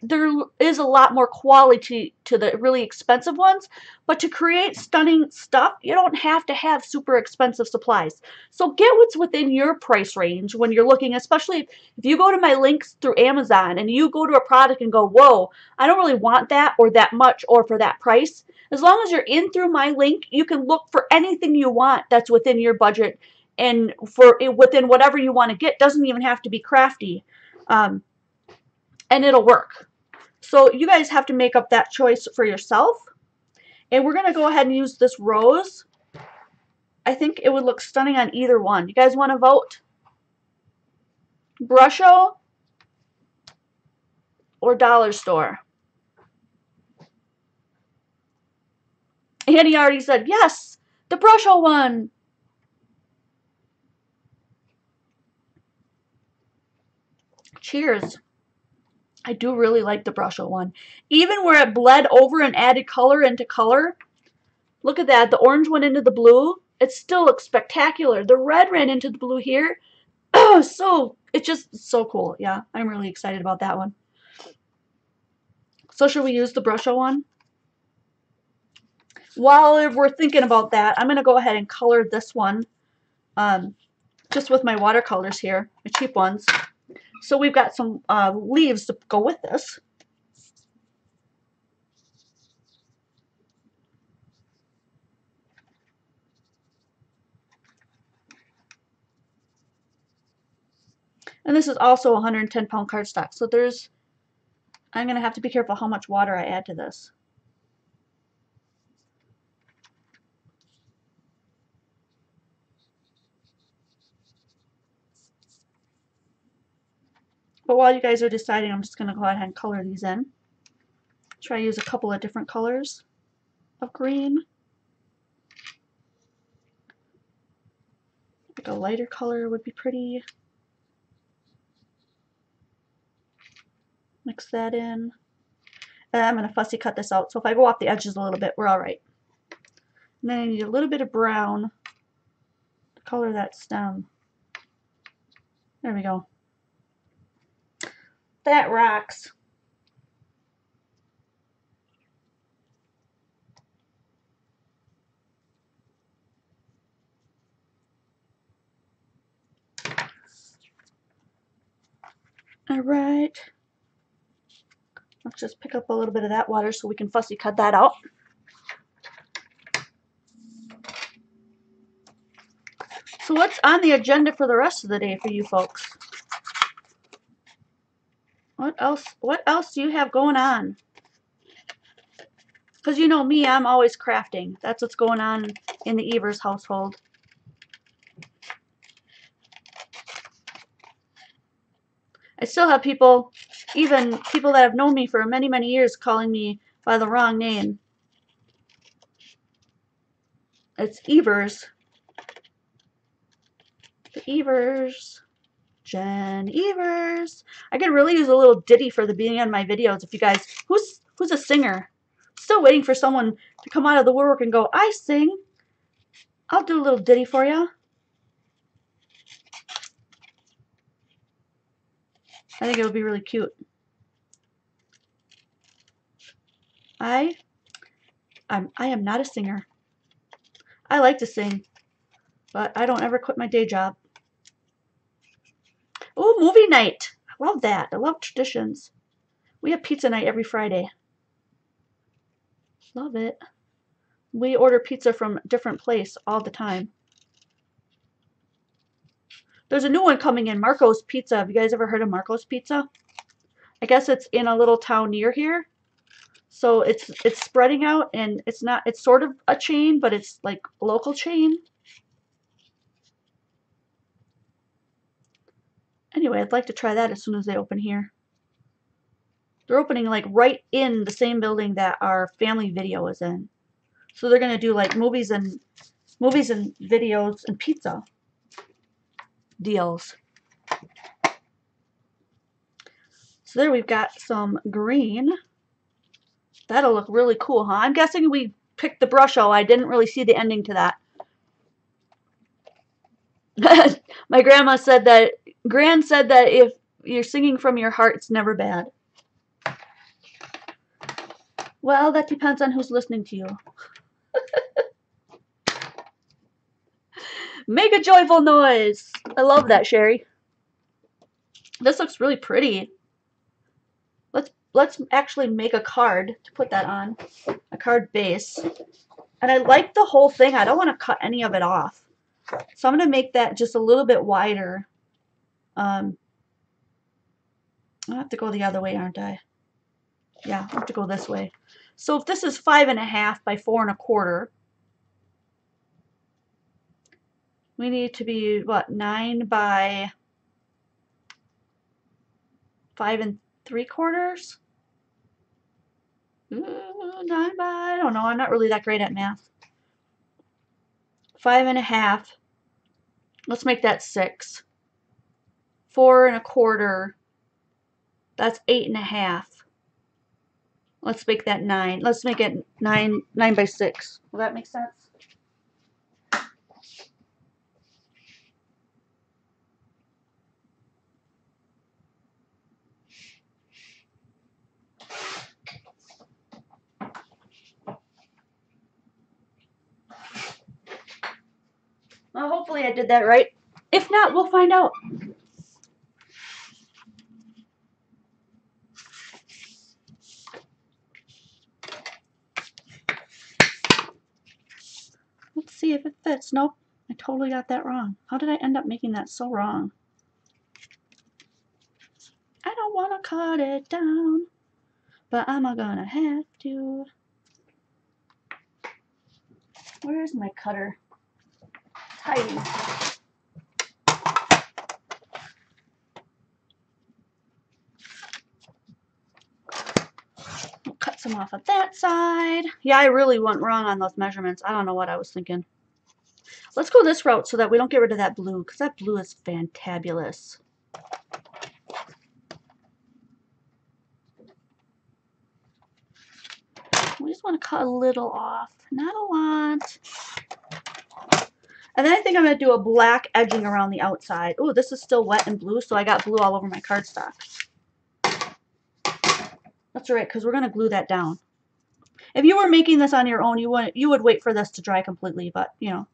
is a lot more quality to the really expensive ones. But to create stunning stuff, you don't have to have super expensive supplies. So get what's within your price range when you're looking, especially if you go to my links through Amazon and you go to a product and go, whoa, I don't really want that or that much or for that price. As long as you're in through my link, you can look for anything you want that's within your budget and within whatever you want to get. Doesn't even have to be crafty. And it'll work. So you guys have to make up that choice for yourself. And we're going to go ahead and use this rose. I think it would look stunning on either one. You guys want to vote? Brusho or Dollar Store? Annie already said, yes, the Brusho one. Cheers. I do really like the Brusho one. Even where it bled over and added color into color. Look at that. The orange went into the blue. It still looks spectacular. The red ran into the blue here. Oh, so it's just so cool. Yeah, I'm really excited about that one. So should we use the Brusho one? While we're thinking about that, I'm going to go ahead and color this one just with my watercolors here, my cheap ones. So we've got some leaves to go with this. And this is also 110-pound cardstock. So I'm going to have to be careful how much water I add to this. But while you guys are deciding, I'm just going to go ahead and color these in. Try to use a couple of different colors of green. Like a lighter color would be pretty. Mix that in. And I'm going to fussy cut this out. So if I go off the edges a little bit, we're all right. And then I need a little bit of brown to color that stem. There we go. That rocks. All right. Let's just pick up a little bit of that water so we can fussy cut that out. So what's on the agenda for the rest of the day for you folks? What else do you have going on? Because you know me, I'm always crafting. That's what's going on in the Evers household. I still have people, even people that have known me for many, many years, calling me by the wrong name. It's Evers. The Evers. Jen Evers. I could really use a little ditty for the beginning of my videos if you guys, who's a singer? Still waiting for someone to come out of the woodwork and go, I sing. I'll do a little ditty for you. I think it would be really cute. I am not a singer. I like to sing, but I don't ever quit my day job. Oh, movie night. I love that. I love traditions. We have pizza night every Friday. Love it. We order pizza from a different place all the time. There's a new one coming in, Marco's Pizza. Have you guys ever heard of Marco's Pizza? I guess it's in a little town near here. So it's spreading out, and it's sort of a chain, but it's like a local chain. Anyway, I'd like to try that as soon as they open here. They're opening like right in the same building that our family video is in. So they're gonna do like movies and videos and pizza deals. So there we've got some green. That'll look really cool, huh? I'm guessing we picked the brush. Oh, I didn't really see the ending to that. My grandma said that, Gran said that if you're singing from your heart, it's never bad. Well, that depends on who's listening to you. Make a joyful noise. I love that, Sherry. This looks really pretty. Let's actually make a card to put that on. A card base. And I like the whole thing. I don't want to cut any of it off. So I'm going to make that just a little bit wider. I have to go the other way, aren't I? Yeah, I have to go this way. So if this is 5.5 by 4 1/4, we need to be, what, 9 by 5 3/4? 9 by, I don't know, I'm not really that great at math. 5.5. Let's make that 6. 4 1/4. That's 8.5. Let's make that 9. Let's make it 9 by 6. Will that make sense? Well, hopefully I did that right. If not, we'll find out. Let's see if it fits. Nope, I totally got that wrong. How did I end up making that so wrong? I don't want to cut it down, but I'm gonna have to. Where's my cutter? It's hiding. We'll cut some off of that side. Yeah, I really went wrong on those measurements. I don't know what I was thinking. Let's go this route so that we don't get rid of that blue, because that blue is fantabulous. We just want to cut a little off, not a lot. And then I think I'm going to do a black edging around the outside. Oh, this is still wet and blue, so I got blue all over my cardstock. That's all right, because we're going to glue that down. If you were making this on your own, you would wait for this to dry completely, but, you know.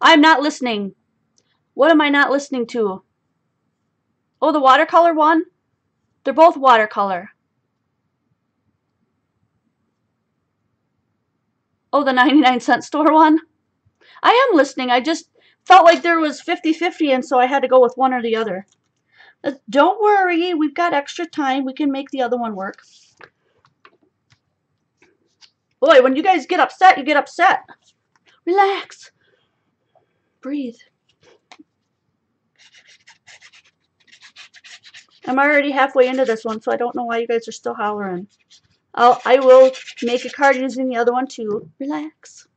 I'm not listening. What am I not listening to? Oh, the watercolor one? They're both watercolor. Oh, the 99-cent store one? I am listening. I just felt like there was 50-50, and so I had to go with one or the other. Don't worry. We've got extra time. We can make the other one work. Boy, when you guys get upset, you get upset. Relax. Breathe. I'm already halfway into this one, so I don't know why you guys are still hollering. I will make a card using the other one too. Relax.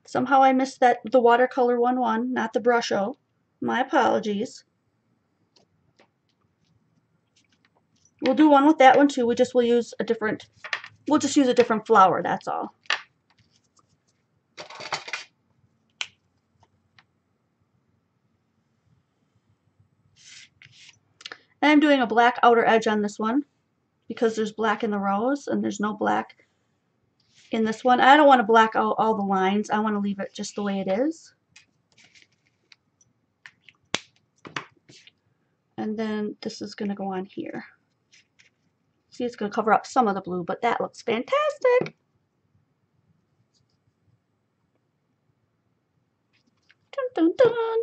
Somehow I missed the watercolor one, not the brusho. My apologies. We'll do one with that one too. We'll just use a different flower, that's all. I'm doing a black outer edge on this one because there's black in the rose and there's no black in this one. I don't want to black out all the lines. I want to leave it just the way it is. And then this is going to go on here. See, it's going to cover up some of the blue, but that looks fantastic. Dun, dun, dun.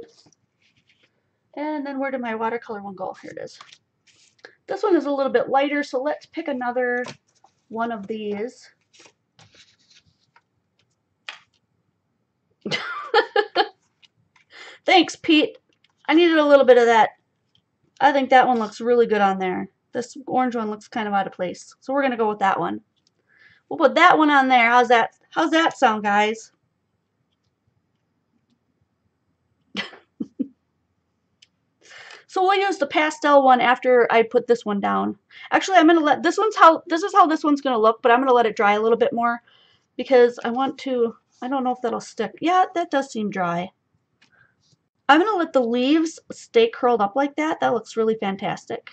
And then where did my watercolor one go? Here it is. This one is a little bit lighter, so let's pick another one of these. Thanks, Pete. I needed a little bit of that. I think that one looks really good on there. This orange one looks kind of out of place, so we're going to go with that one. We'll put that one on there. How's that sound, guys? So we'll use the pastel one after I put this one down. Actually, I'm going to let this is how this one's going to look, but I'm going to let it dry a little bit more because I want to, I don't know if that'll stick. Yeah, that does seem dry. I'm going to let the leaves stay curled up like that. That looks really fantastic.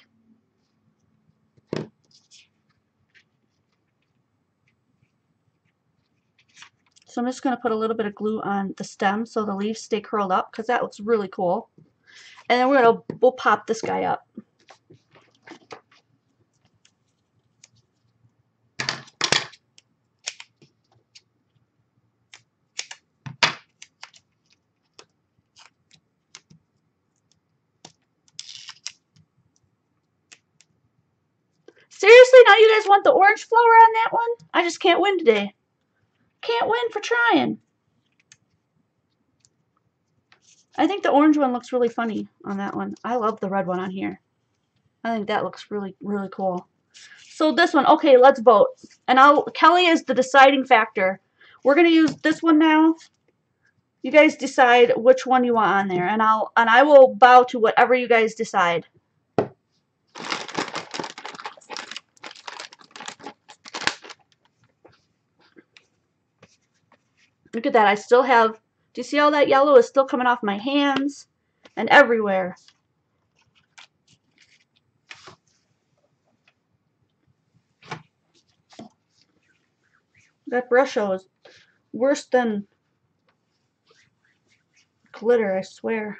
So I'm just going to put a little bit of glue on the stem so the leaves stay curled up because that looks really cool. And then we'll pop this guy up. Seriously, now you guys want the orange flower on that one? I just can't win today. Can't win for trying. I think the orange one looks really funny on that one. I love the red one on here. I think that looks really, really cool. So this one, okay, let's vote. And Kelly is the deciding factor. We're gonna use this one now. You guys decide which one you want on there, and I will bow to whatever you guys decide. Look at that. I still have, do you see all that yellow is still coming off my hands and everywhere? That brush is worse than glitter, I swear.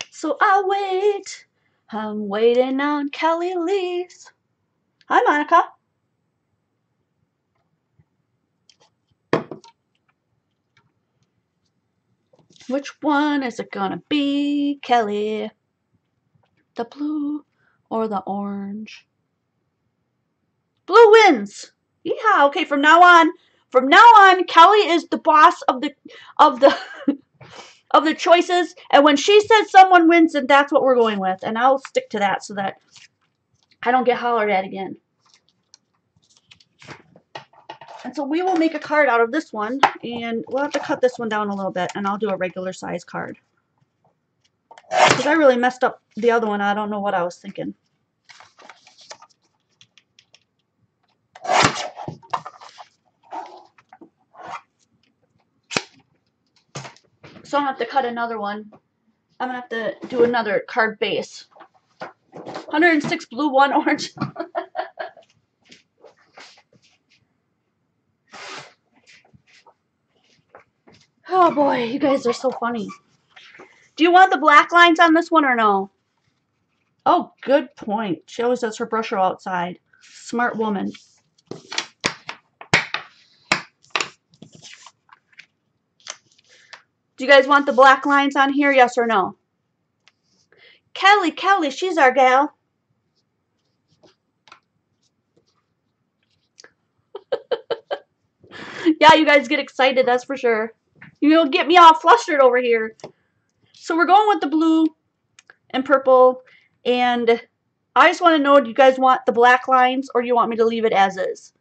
So I'll wait. I'm waiting on Kelly Lee's. Hi, Monica. Which one is it gonna be, Kelly? The blue or the orange? Blue wins. Yeehaw. Okay, from now on, Kelly is the boss of the of the choices, and when she says someone wins, then that's what we're going with, and I'll stick to that so that I don't get hollered at again. And so we will make a card out of this one, and we'll have to cut this one down a little bit, and I'll do a regular size card. Because I really messed up the other one. I don't know what I was thinking. So I'm going to have to cut another one. I'm going to have to do another card base. 106 blue, 1 orange. Oh boy, you guys are so funny. Do you want the black lines on this one or no? Oh, good point. She always does her brusher outside. Smart woman. Do you guys want the black lines on here, yes or no? Kelly, she's our gal. Yeah, you guys get excited, that's for sure. You'll get me all flustered over here. So we're going with the blue and purple, and I just want to know, do you guys want the black lines or do you want me to leave it as is?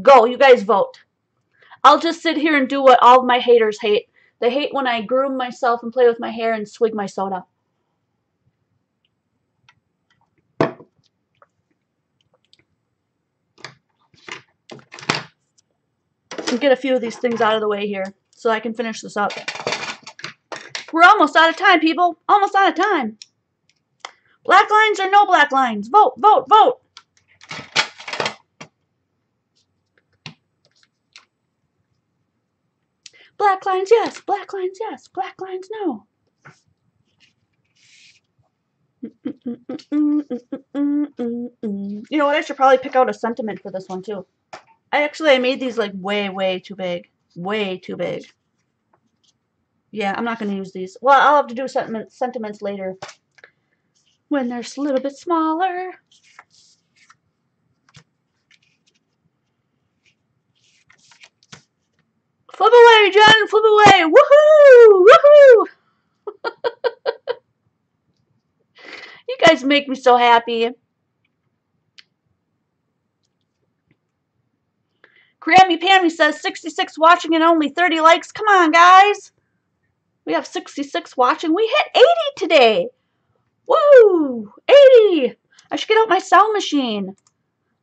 Go, you guys vote. I'll just sit here and do what all of my haters hate. They hate when I groom myself and play with my hair and swig my soda. and get a few of these things out of the way here so I can finish this up. We're almost out of time, people. Almost out of time. Black lines or no black lines? Vote, vote, vote. Black lines, yes. Black lines, yes. Black lines, no. You know what? I should probably pick out a sentiment for this one, too. I made these like way too big. Way too big. Yeah, I'm not going to use these. Well, I'll have to do sentiments later when they're a little bit smaller. Flip away, Jen! Flip away! Woohoo! Woohoo! You guys make me so happy. Grammy Pammy says 66 watching and only 30 likes. Come on, guys. We have 66 watching. We hit 80 today. Woo! 80! I should get out my sound machine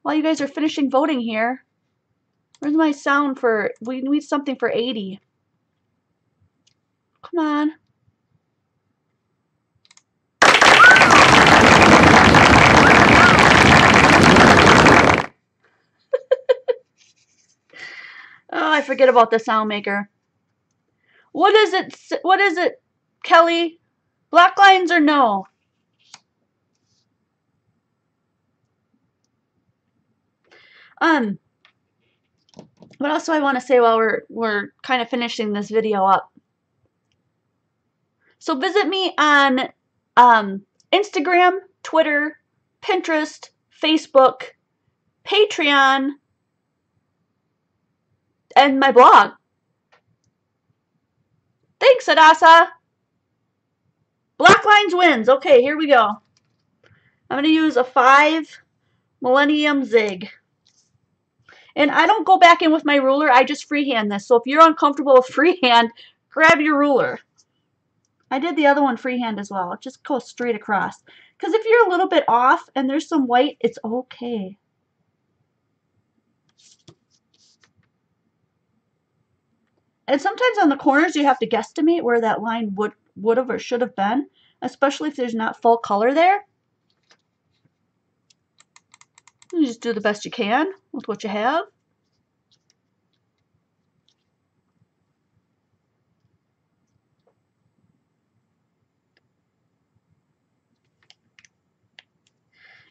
while you guys are finishing voting here. Where's my sound for... We need something for 80. Come on. Oh, I forget about the sound maker. What is it? What is it, Kelly? Black lines or no? What else do I want to say while we're kind of finishing this video up? So visit me on Instagram, Twitter, Pinterest, Facebook, Patreon, and my blog. Thanks, Adasa. Black lines wins. Okay, here we go. I'm going to use a 5 Millennium Zig. And I don't go back in with my ruler. I just freehand this. So if you're uncomfortable with freehand, grab your ruler. I did the other one freehand as well. Just go straight across. Because if you're a little bit off and there's some white, it's okay. And sometimes on the corners you have to guesstimate where that line would have or should have been, especially if there's not full color there. You just do the best you can with what you have.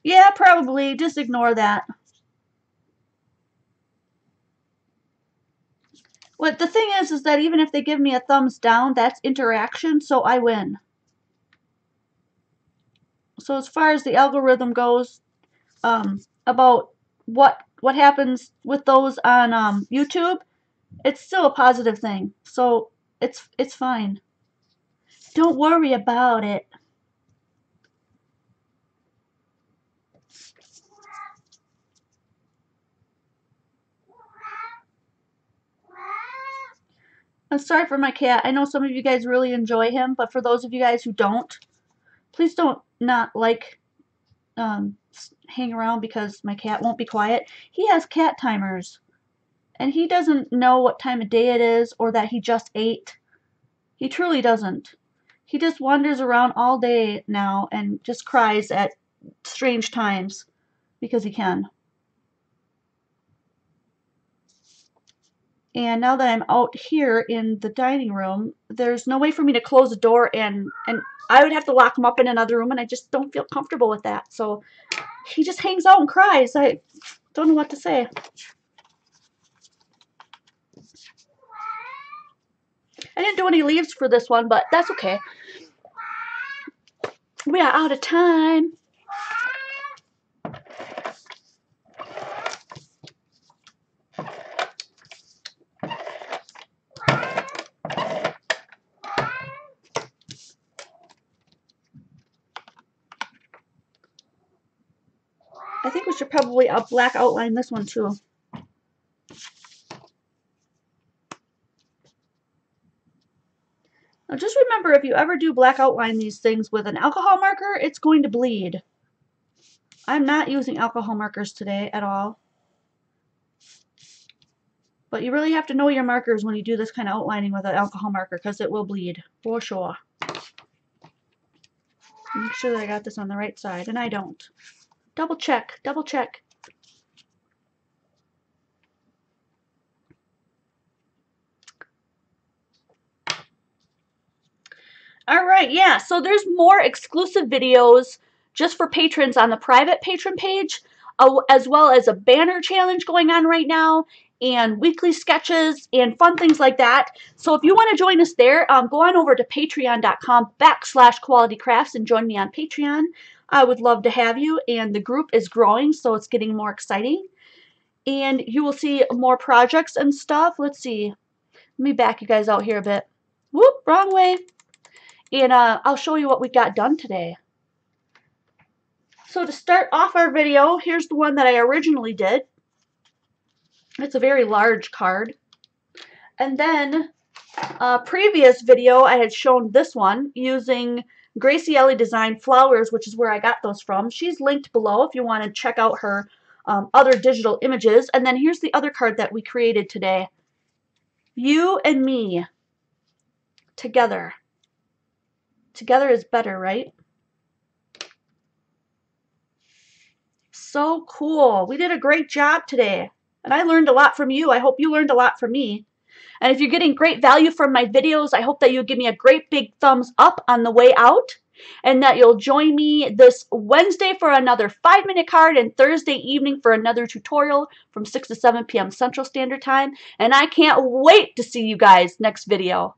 Yeah, probably. Just ignore that. What the thing is that even if they give me a thumbs down, that's interaction, so I win. So as far as the algorithm goes, about what happens with those on YouTube, it's still a positive thing. So it's fine. Don't worry about it. I'm sorry for my cat. I know some of you guys really enjoy him, but for those of you guys who don't, please don't not like hang around because my cat won't be quiet. He has cat timers, and he doesn't know what time of day it is or that he just ate. He truly doesn't. He just wanders around all day now and just cries at strange times because he can. And now that I'm out here in the dining room, there's no way for me to close the door, and I would have to lock him up in another room, and I just don't feel comfortable with that. So he just hangs out and cries. I don't know what to say. I didn't do any leaves for this one, but that's okay. We are out of time. I think we should probably black outline this one too. Now just remember, if you ever do black outline these things with an alcohol marker, it's going to bleed. I'm not using alcohol markers today at all. But you really have to know your markers when you do this kind of outlining with an alcohol marker, because it will bleed, for sure. Make sure that I got this on the right side, and I don't. Double check, double check. All right, yeah, so there's more exclusive videos just for patrons on the private patron page, as well as a banner challenge going on right now, and weekly sketches and fun things like that. So if you want to join us there, go on over to patreon.com/qualitycrafts and join me on Patreon. I would love to have you, and the group is growing, so it's getting more exciting. And you will see more projects and stuff. Let's see. Let me back you guys out here a bit. Whoop, wrong way. And I'll show you what we got done today. So to start off our video, here's the one that I originally did. It's a very large card. And then previous video I had shown this one using Gracie Ellie Design Flowers, which is where I got those from. She's linked below if you want to check out her other digital images. And then here's the other card that we created today. You and me together. Together is better, right? So cool. We did a great job today. And I learned a lot from you. I hope you learned a lot from me. And if you're getting great value from my videos, I hope that you'll give me a great big thumbs up on the way out. And that you'll join me this Wednesday for another 5-minute card and Thursday evening for another tutorial from 6 to 7 p.m. Central Standard Time. And I can't wait to see you guys next video.